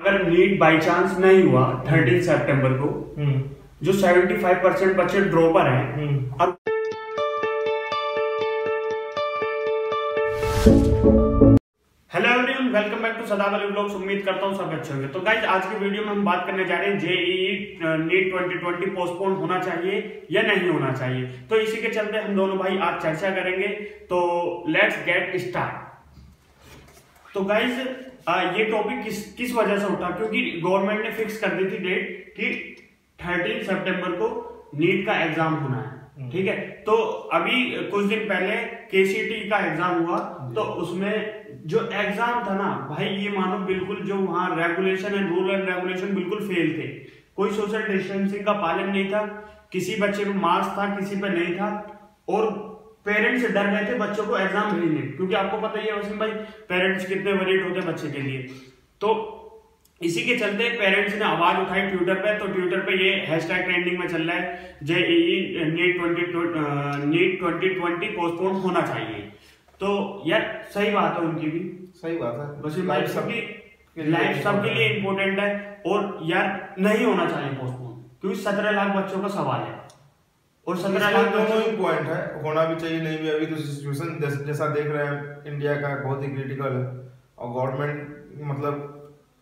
अगर NEET by chance नहीं हुआ 13 सितंबर को, जो 75% बच्चे ड्रॉपर हैं और hello everyone, welcome back to Sadabali vlogs. उम्मीद करता हूँ सब अच्छे होंगे। तो गाइज, आज की वीडियो में हम बात करने जा रहे हैं जेईई नीट 2020 पोस्टपोन होना चाहिए या नहीं होना चाहिए। तो इसी के चलते हम दोनों भाई आज चर्चा करेंगे। तो लेट्स गेट स्टार्ट। तो गाइज, ये टॉपिक किस वजह से उठा, क्योंकि गवर्नमेंट ने फिक्स कर दी थी डेट कि 13 सितंबर को नीट का एग्जाम होना है। ठीक है, तो अभी कुछ दिन पहले केसीटी का एग्जाम हुआ, तो उसमें जो एग्जाम था ना भाई, ये मानो बिल्कुल जो वहां regulation and rule and regulation बिल्कुल फेल थे। कोई सोशल डिस्टेंसिंग का पालन नहीं था, किसी बच्चे पे मास्क था, किसी पे नहीं था, और पेरेंट्स डर गए थे बच्चों को एग्जाम भेजने, क्योंकि आपको पता ही है वसीम भाई, पेरेंट्स कितने वरीड होते हैं बच्चे के लिए। तो इसी के चलते पेरेंट्स ने आवाज उठाई ट्विटर पे। तो ट्विटर पे ये हैशटैग ट्रेंडिंग में चल रहा है, जेईई नीट 2020 पोस्टपोन होना चाहिए। तो यार सही बात है, उनकी भी सही बात है, वसीम भाई, सबकी लाइफ सबके लिए इम्पोर्टेंट है। और यार नहीं होना चाहिए पोस्टपोन, क्योंकि 17 लाख बच्चों का सवाल है, और 17 लाख दोनों ही पॉइंट है, होना भी चाहिए नहीं भी। अभी तो सिचुएशन जैसा देख रहे हैं इंडिया का बहुत ही क्रिटिकल है, और गवर्नमेंट मतलब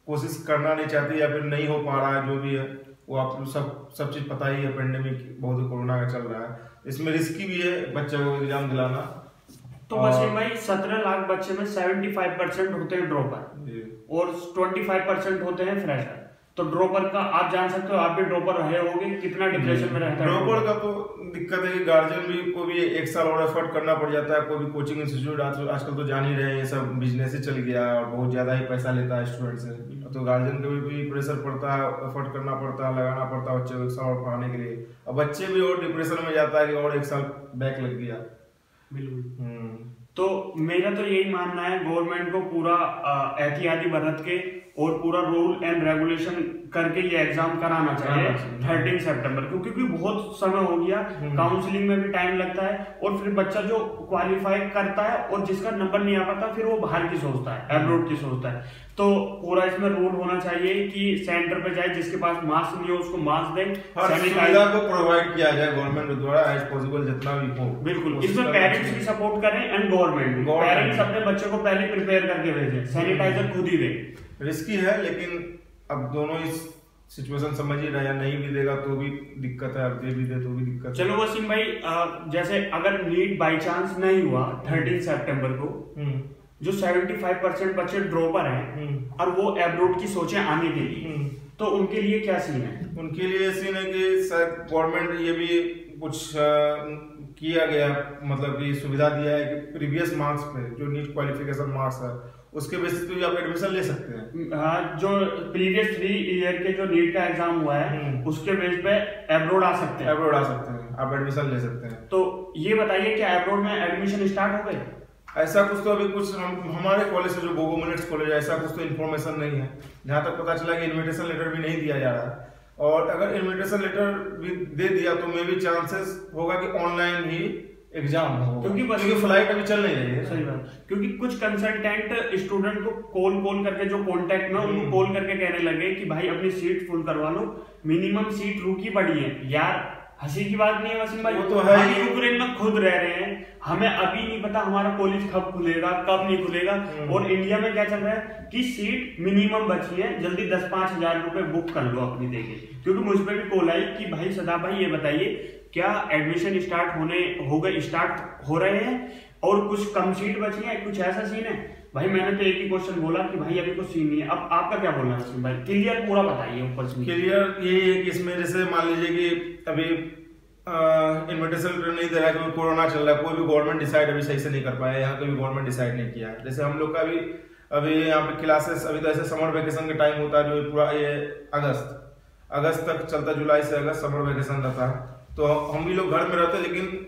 कोशिश करना नहीं चाहती या फिर नहीं हो पा रहा है। जो भी है वो आप सब चीज पता ही है, पेंडेमिक बहुत ही कोरोना का चल रहा है, इसमें रिस्की भी है बच्चों को एग्जाम दिलाना। तो वसीम भाई, 17 लाख बच्चे में 75% होते हैं ड्रॉपर और 25% होते हैं फ्रेशर। तो ड्रॉपर का आप जान सकते हो, आप भी ड्रॉपर रहे होगे, कितना डिप्रेशन में रहता है ड्रॉपर का। तो दिक्कत है कि गार्जियन भी को भी एक साल और एफर्ट करना पड़ जाता है। कोई भी कोचिंग इंस्टीट्यूट आजकल तो जान ही रहे हैं, ये सब बिजनेस ही चल गया और बहुत ज्यादा ही पैसा लेता है स्टूडेंट से। तो गार्जियन को भी प्रेशर पड़ता है, एफर्ट करना पड़ता है, लगाना पड़ता है बच्चे को एक साल और पढ़ाने के लिए। और बच्चे भी और डिप्रेशन में जाता है कि और एक साल बैक लग गया। बिल्कुल। तो मेरा तो यही मानना है, गवर्नमेंट को पूरा एहतियाती बरत के और पूरा रूल एंड रेगुलेशन करके ये एग्जाम कराना चाहिए 13 सितंबर को, क्योंकि बहुत समय हो गया, काउंसलिंग में भी टाइम लगता है, और फिर बच्चा जो क्वालिफाई करता है और जिसका नंबर नहीं आ पाता, फिर वो बाहर की सोचता है, एब्रोड की सोचता है। तो पूरा इसमें रूल होना चाहिए कि सेंटर पे जाए, जिसके पास मास्क नहीं हो उसको मास्क दें, सुविधा को प्रोवाइड किया जाए गवर्नमेंट द्वारा एज पॉसिबल जितना भी हो। बिल्कुल, इसमें पेरेंट्स भी सपोर्ट करें एंड गवर्नमेंट, पेरेंट्स अपने बच्चों को पहले प्रिपेयर करके भेजें, सैनिटाइजर खुद ही दें। रिस्की है, लेकिन अब दोनों इस सिचुएशन समझ ही रहे हैं, नहीं भी देगा तो भी दिक्कत है, अब दे भी दे तो भी दिक्कत है। चलो वसीम भाई, जैसे अगर नीट बाई चांस नहीं हुआ 13 सितंबर को, जो 75% बच्चे ड्रॉपर हैं और वो एब्रोड की सोचे आने के लिए, तो उनके लिए क्या सीन है? उनके लिए सीन है कि शायद गवर्नमेंट ये भी कुछ किया गया, मतलब कि सुविधा दिया है कि प्रीवियस मार्क्स पे जो नीट क्वालिफिकेशन मार्क्स है उसके बेसिस पे आप एडमिशन ले सकते हैं। हाँ, जो प्रीवियस 3 ईयर के जो नीट का एग्जाम हुआ है उसके बेस पे एब्रोड आ सकते हैं, आप एडमिशन ले सकते हैं। तो ये बताइए, क्या एब्रोड में एडमिशन स्टार्ट हो गए? ऐसा कुछ तो अभी कुछ हमारे कॉलेज से जो गोगो मिनट्स कॉलेज है, ऐसा कुछ तो इन्फॉर्मेशन नहीं है। जहाँ तक पता चला कि इन्विटेशन लेटर भी नहीं दिया जा रहा है, और अगर इन्विटेशन लेटर भी दे दिया तो मे भी चांसेस होगा कि ऑनलाइन ही एग्जाम होगा, क्योंकि फ्लाइट अभी चल नहीं रही है। सही बात, क्योंकि कुछ कंसल्टेंट स्टूडेंट को कॉल करके, जो कांटेक्ट में उनको कॉल करके कहने लगे कि भाई अपनी सीट फुल करवा लो, मिनिमम सीट रुकी पड़ी है। यार हंसी की बात नहीं है वसीम भाई, वो तो है, हम यूक्रेन में खुद रह रहे हैं, हमें अभी नहीं पता हमारा कॉलेज कब खुलेगा कब नहीं खुलेगा। और इंडिया में क्या चल रहा है कि सीट मिनिमम बची है, जल्दी 10-5 हजार रुपए बुक कर लो अपनी देके। क्योंकि मुझ पर भी कॉल आई कि भाई सदा भाई ये बताइए, क्या एडमिशन स्टार्ट हो रहे हैं और कुछ कम सीट बची है, कुछ ऐसा सीन है? भाई मैंने तो एक ही क्वेश्चन बोला कि भाई अभी कुछ सीन नहीं है। अब आपका क्या बोलना है भाई, क्लियर पूरा बताइए ऊपर से। क्लियर ये है कि इसमें जैसे मान लीजिए कि अभी इन्विटेशन लेटर नहीं दे रहा है क्योंकि कोरोना चल रहा है, कोई भी गवर्नमेंट डिसाइड अभी सही से नहीं कर पाया, यहाँ कोई भी गवर्नमेंट डिसाइड नहीं किया है। जैसे हम लोग का भी अभी यहाँ पे क्लासेस, अभी तो ऐसे समर वेकेशन का टाइम होता है, जो पूरा ये अगस्त तक चलता, जुलाई से अगस्त समर वेकेशन रहता है। तो हम भी लोग घर में रहते, लेकिन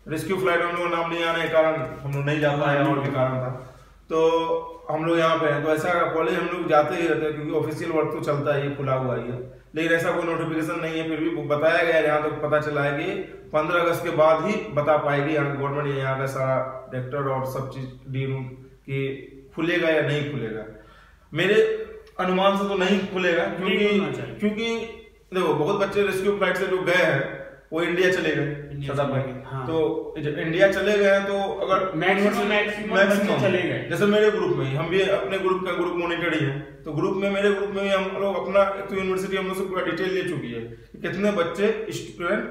रेस्क्यू फ्लाइट हम लोग नाम नहीं आने के कारण हम लोग नहीं जा पाए, और भी कारण था। तो हम लोग यहाँ पे हैं, तो ऐसा कॉलेज हम लोग जाते ही रहते हैं, क्योंकि ऑफिशियल वर्क तो चलता है, ये खुला हुआ ही है, लेकिन ऐसा कोई नोटिफिकेशन नहीं है। फिर भी बताया गया, जहाँ तक पता चला है कि 15 अगस्त के बाद ही बता पाएगी यहाँ गवर्नमेंट, यहाँ का सारा डायरेक्टर और सब चीज डी कि खुलेगा या नहीं खुलेगा। मेरे अनुमान से तो नहीं खुलेगा, क्योंकि देखो बहुत बच्चे रेस्क्यू फ्लाइट से जो गए हैं वो इंडिया चले गए सदाब भाई। हाँ। तो जब इंडिया चले गए तो अगर मैक्सिमम चले गए, जैसे मेरे ग्रुप में ही, हम भी अपने ग्रुप का ग्रुप मॉनिटर ही है, तो ग्रुप में मेरे ग्रुप में हम लोग अपना तो यूनिवर्सिटी हम लोग से पूरा डिटेल ले चुकी है कि कितने बच्चे स्टूडेंट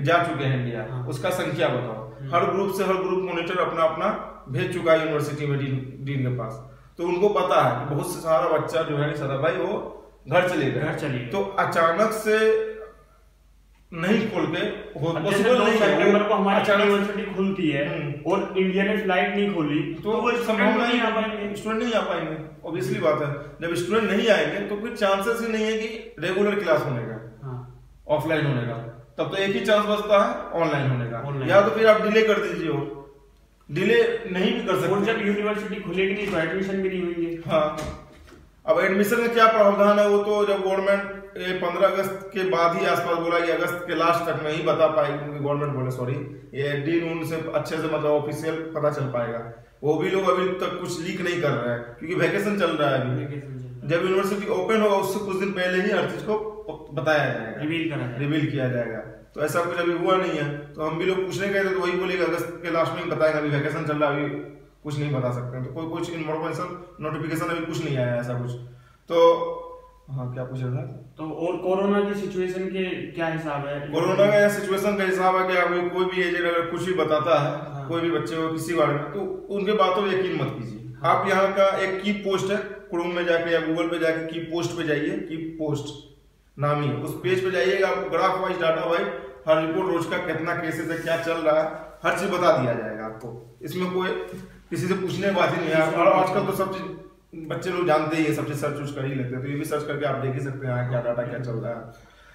जा चुके हैं इंडिया। हाँ। उसका संख्या बताओ। हर ग्रुप से हर ग्रुप मॉनिटर अपना अपना भेज चुका है यूनिवर्सिटी में डीन के पास, तो उनको पता है कि बहुत सारा बच्चा जो है सदा भाई वो घर चले गए। तो अचानक से नहीं खोल के पॉसिबल नहीं है। सितंबर को हमारी यूनिवर्सिटी खुलती है और इंडिया ने फ्लाइट नहीं खोली तो वो संभव नहीं आ पाएंगे, स्टूडेंट नहीं आ पाएंगे। ऑब्वियसली बात है, जब स्टूडेंट नहीं आएंगे तो फिर चांसेस ही नहीं है कि रेगुलर क्लास होने का, ऑफलाइन होने का। तब तो एक ही चांस बचता है ऑनलाइन होने का, या तो फिर आप डिले कर दीजिए, और डिले नहीं भी कर सकते। और जब यूनिवर्सिटी खुलेगी नहीं तो एडमिशन भी नहीं होंगे। हाँ, अब एडमिशन का क्या प्रावधान है वो तो जब गवर्नमेंट 15 अगस्त के बाद ही आसपास बोला कि अगस्त के लास्ट तक नहीं बता पाएगी, क्योंकि गवर्नमेंट बोले सॉरी ये डीन उनसे अच्छे से मतलब ऑफिशियल पता चल पाएगा। वो भी लोग अभी तक कुछ लीक नहीं कर रहे हैं क्योंकि वैकेशन चल रहा है अभी। जब यूनिवर्सिटी ओपन होगा उससे कुछ दिन पहले ही हर चीज को बताया जाएगा, रिवील किया जाएगा। तो ऐसा कुछ अभी हुआ नहीं है, तो हम भी लोग पूछने गए थे तो वही बोलेगा अगस्त के लास्ट में ही बताएगा, अभी वैकेशन चल रहा है, अभी कुछ नहीं बता सकते। तो कोई कुछ इन्फॉर्मेशन नोटिफिकेशन अभी कुछ नहीं आया ऐसा कुछ। तो हाँ, क्या पूछ रहा था? तो और कोरोना की सिचुएशन के क्या हिसाब है? कोरोना का सिचुएशन का हिसाब है कि अभी कोई भी एजेंट अगर कुछ भी बताता है, हाँ। कोई भी बच्चे को किसी बारे में, तो उनके बातों पर यकीन मत कीजिए। हाँ। आप यहाँ का एक की पोस्ट है, क्रोम में जाके या गूगल पे जाके की पोस्ट पे जाइए, की पोस्ट नाम ही उस पेज पे जाइएगा, आपको ग्राफ वाइज डाटा वाइज हर रिपोर्ट रोज का कितना केसेस है, क्या चल रहा है, हर चीज बता दिया जाएगा आपको। इसमें कोई किसी से पूछने की बात ही नहीं है। और आजकल तो सब चीज बच्चे लोग जानते ही है, सब चीज सर्च कर ही लेते हैं, तो ये भी सर्च करके आप देख ही सकते हैं क्या डाटा क्या चल रहा है।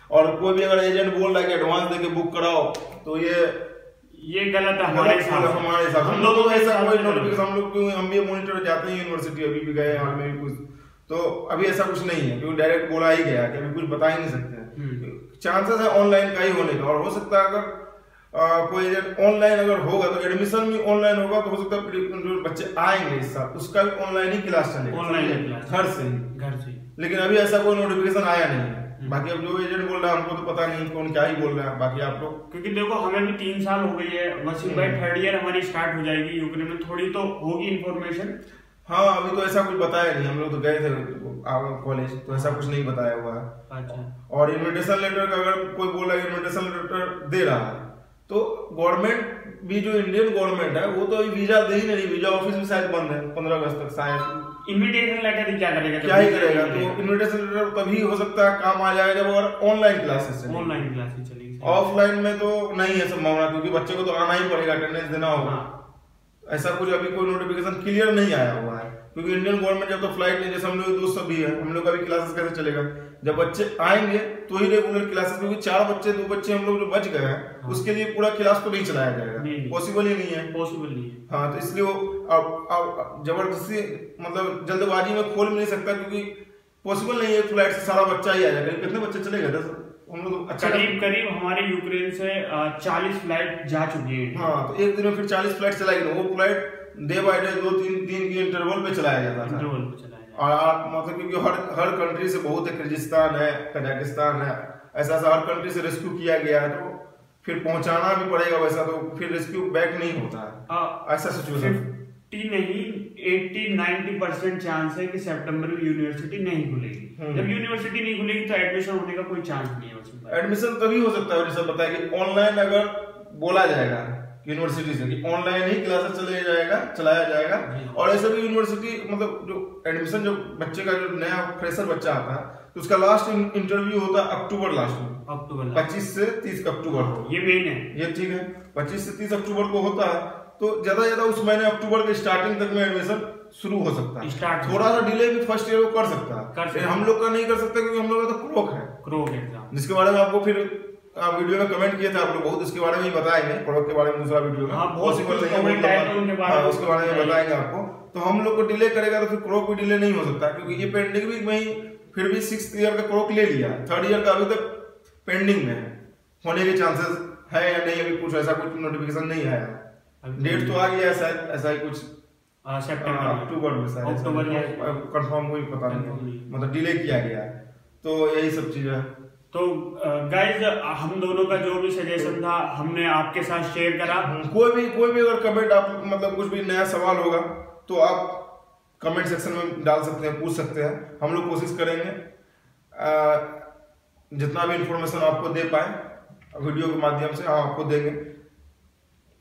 और कोई भी अगर एजेंट बोल रहा है कि एडवांस देके बुक कराओ, तो ये गलत है हमारे हिसाब से। हम लोग तो ऐसा कोई नोटिफिकेशन, हम लोग क्यों हम भी मॉनिटर जाते हैं यूनिवर्सिटी, अभी भी गए हाल में भी कुछ, तो अभी ऐसा कुछ नहीं है क्योंकि डायरेक्ट बोला ही गया कि अभी कुछ बता ही नहीं सकते। चांसेस है ऑनलाइन का ही होने का, और हो सकता है अगर कोई ऑनलाइन अगर होगा तो एडमिशन भी ऑनलाइन होगा, तो हो सकता है जो बच्चे आएंगे इस साल उसका भी ऑनलाइन ही क्लास चलेगा, ऑनलाइन क्लास घर से ही। लेकिन अभी ऐसा कोई नोटिफिकेशन आया नहीं है। बाकी अब जो एजेंट बोल रहा है हमको तो पता नहीं कौन क्या ही बोल रहा है, बाकी आप लोग, क्योंकि देखो हमें भी 3 साल हो गई है, वसीम भाई 3rd ईयर हमारी स्टार्ट हो जाएगी, यूक्रेन में थोड़ी तो होगी इन्फॉर्मेशन। हाँ, अभी तो ऐसा कुछ बताया नहीं, हम लोग तो गए थे कॉलेज, तो ऐसा कुछ नहीं बताया हुआ है। अच्छा। और इन्विटेशन लेटर का अगर कोई बोला इन्विटेशन लेटर दे रहा है, तो गवर्नमेंट भी जो इंडियन गवर्नमेंट है वो तो अभी वीजा दे ही नहीं, वीजा ऑफिस भी शायद बंद है 15 अगस्त तक शायद। इन्विटेशन लेटर क्या करेगा? क्या ही करेगा? तो इन्विटेशन लेटर तभी हो सकता है काम आ जाएगा जब अगर ऑनलाइन क्लासेस चलेगी। ऑफलाइन में तो नहीं है संभावना, क्योंकि बच्चे को तो आना ही पड़ेगा, अटेंडेंस देना होगा। ऐसा कुछ अभी कोई नोटिफिकेशन क्लियर नहीं आया हुआ है, क्योंकि इंडियन गवर्नमेंट जब तो फ्लाइट नहीं, जैसे हम लोग दोस्त भी है, हम लोग का भी क्लासेस कैसे चलेगा? जब बच्चे आएंगे तो ही रेगुलर क्लासेस, क्योंकि 4 बच्चे 2 बच्चे हम लोग जो बच गए हैं, उसके लिए पूरा क्लास तो नहीं चलाया जाएगा, पॉसिबल ही नहीं है। हाँ, तो इसलिए वो जबरदस्ती मतलब जल्दबाजी में खोल भी नहीं सकता, क्योंकि पॉसिबल नहीं है फ्लाइट से सारा बच्चा ही आ जाएगा। कितने बच्चे चले गए? 10 हम लोग करीब हमारे यूक्रेन से 40 फ्लाइट जा चुकी है। हाँ, तो एक दिन में फिर 40 फ्लाइट चलाएगी, वो फ्लाइट डे बाय डे 2-3 दिन के इंटरवल पे चलाया जाता था। और मतलब क्योंकि हर कंट्री से बहुत है, किर्गिस्तान है, कजाकिस्तान है, ऐसा हर कंट्री से रेस्क्यू किया गया है, तो फिर पहुंचाना भी पड़ेगा वैसा, तो फिर रेस्क्यू बैक नहीं होता है। ऐसा सिचुएशन 80-90% चांस है कि सितंबर में यूनिवर्सिटी नहीं खुलेगी। जब यूनिवर्सिटी नहीं खुलेगी तो एडमिशन होने का कोई चांस नहीं है। एडमिशन तभी हो सकता है जैसा बताया कि ऑनलाइन अगर बोला जाएगा यूनिवर्सिटी से कि ऑनलाइन ही क्लासेस चलाया जाएगा। और ऐसे भी यूनिवर्सिटी मतलब जो एडमिशन जो बच्चे का जो नया फ्रेशर बच्चा आता है तो उसका लास्ट इंटरव्यू होता है अक्टूबर लास्ट में, 25 से 30 अक्टूबर को। ये मेन है, ये ठीक है, 25 से 30 अक्टूबर को होता है। तो ज्यादा उस महीने अक्टूबर के स्टार्टिंग तक में एडमिशन शुरू हो सकता है। थोड़ा सा डिले भी फर्स्ट ईयर को कर सकता है, हम लोग का नहीं कर सकते क्योंकि हम लोग का तो क्रोक एग्जाम, जिसके बारे में आपको फिर वीडियो में कमेंट किए थे आप लोग, बहुत इसके बारे में ही बताएंगे, क्रोक के बारे में दूसरा वीडियो में पॉसिबल नहीं है, उसके बारे में बताएंगे आपको। तो हम लोग को डिले करेगा तो फिर क्रोक भी डिले नहीं हो सकता, क्योंकि ये पेंडिंग भी वही फिर भी 6th ईयर का क्रोक ले लिया, 3rd ईयर का अभी तक पेंडिंग में होने के चांसेस है या नहीं, अभी कुछ ऐसा कुछ नोटिफिकेशन नहीं आया। डेट तो आ गया शायद, ऐसा ही कुछ सितंबर अक्टूबर में शायद, अक्टूबर या कंफर्म कोई पता नहीं, मतलब डिले किया गया है। तो यही सब चीजें है। तो गाइज हम दोनों का जो भी सजेशन था हमने आपके साथ शेयर करा। कोई भी अगर कमेंट आप मतलब कुछ भी नया सवाल होगा तो आप कमेंट सेक्शन में डाल सकते हैं, पूछ सकते हैं। हम लोग कोशिश करेंगे जितना भी इंफॉर्मेशन आपको दे पाए वीडियो के माध्यम से हम आपको देंगे।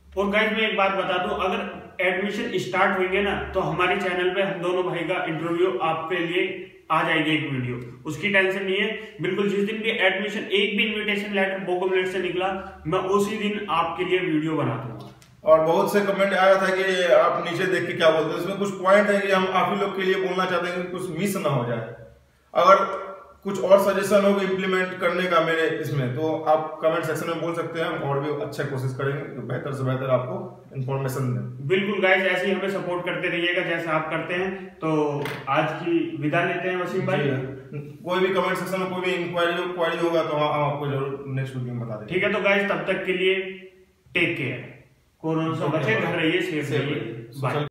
और गाइज मैं एक बात बता दूं, अगर एडमिशन स्टार्ट होंगे ना तो हमारे चैनल पे हम दोनों भाई का इंटरव्यू आपके लिए आ जाएगी एक वीडियो, उसकी टेंशन नहीं है। बिल्कुल जिस दिन भी एडमिशन एक भी इनविटेशन लेटर बोकोमलेट से निकला मैं उसी दिन आपके लिए वीडियो बना दूंगा। और बहुत से कमेंट आया था कि आप नीचे देख के क्या बोलते हैं, इसमें कुछ पॉइंट है कि हम आप ही लोग के लिए बोलना चाहते हैं कि कुछ मिस ना हो जाए। अगर कुछ और सजेशन हो इम्प्लीमेंट करने का मेरे इसमें, तो आप कमेंट सेक्शन में बोल सकते हैं, हम और भी अच्छा कोशिश करेंगे कि बेहतर से बेहतर आपको इन्फॉर्मेशन दें। बिल्कुल गाइस, ऐसे ही हमें सपोर्ट करते रहिएगा जैसे आप करते हैं। तो आज की विदा लेते हैं वसीम भाई। कोई भी कमेंट सेक्शन में कोई भी इंक्वायरी होगा तो हम आपको जरूर नेक्स्ट वीडियो में बता देंगे। ठीक है, तो गाइस तब तक के लिए टेक केयर, कोरोना से बचे, घर रहिए, सेफ रहिए, बाय।